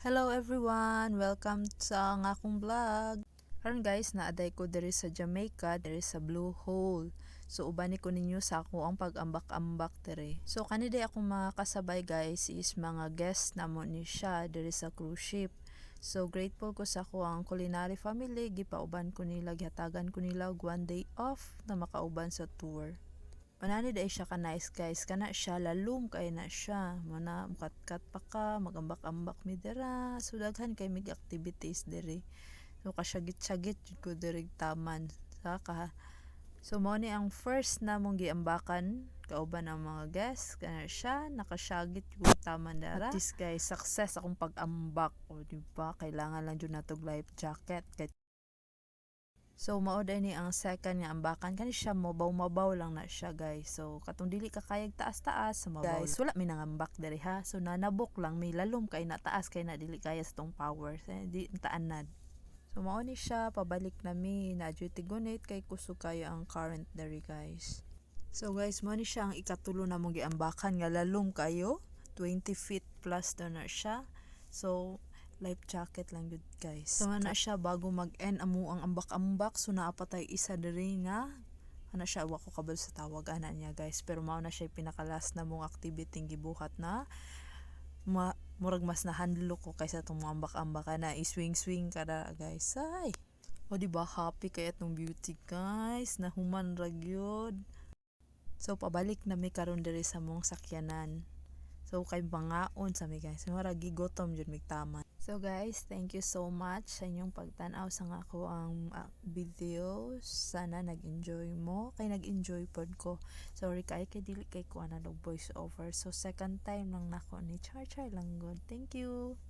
Hello everyone! Welcome sa akong vlog. Karon guys, naaday ko diri sa Jamaica, diri sa Blue Hole. So ubani ko ninyo sa ako ang pag-ambak-ambak diri. So kaniday akong mga kasabay guys is mga guests namo ni siya diri sa cruise ship. So grateful ko sa ako ang culinary family, gipauban ko nila, gihatagan ko nila og 1 day off na makauban sa tour. Manani day siya ka nice guys, kana siya lalum kay na siya, mana mukatkat pa ka, magambak-ambak mi dira, so daghan kay mig activities diri. So kasyagit-syagit jud ko diri taman saka. So mao ni ang first namong giambakan kauban ang mga guests, kana siya nakasyagit jud taman dara. At least guys, success akong pag-ambak, o di ba? Kailangan lang jud natog life jacket kay so mao ni ang second nga ambakan kani siya mabaw-mabaw lang na siya guys. So katong dili ka kayag taas-taas sa mabaw. Guys, wala mi nangambak diri ha. So nanabok lang mi lalom kay na taas kay na dili kaya sa tong power. Di taanad. So mao ni siya pabalik na mi na tigunit kay kusog kayo ang current diri guys. So guys, mao ni siya ang ikatulo na mong giambakan nga lalom kayo. 20 feet plus daw na siya. So life jacket lang gud guys. So na siya bago mag-end amo ang ambak-ambak, so naa pa tay isa diri nga ana siya wa ko kabal sa tawag ana niya guys, pero mao na siya pinakalas na mong activity gibuhat na murag mas nahandlo ko kaysa tong mga ambak-ambak na iswing-swing kada guys. Ay o di ba happy kay atong beauty guys, nahuman ra gyud. So pabalik na mi karon diri sa mong sakyanan. So kay bangaon sa mi guys, mura gigotom jud mig taman. So guys, thank you so much sa inyong pagtan-aw sa ako ang videos. Sana nag-enjoy mo, kay nag-enjoy pod ko. Sorry kay dili kay ko ana voice over. So second time lang nako ni char lang good. Thank you.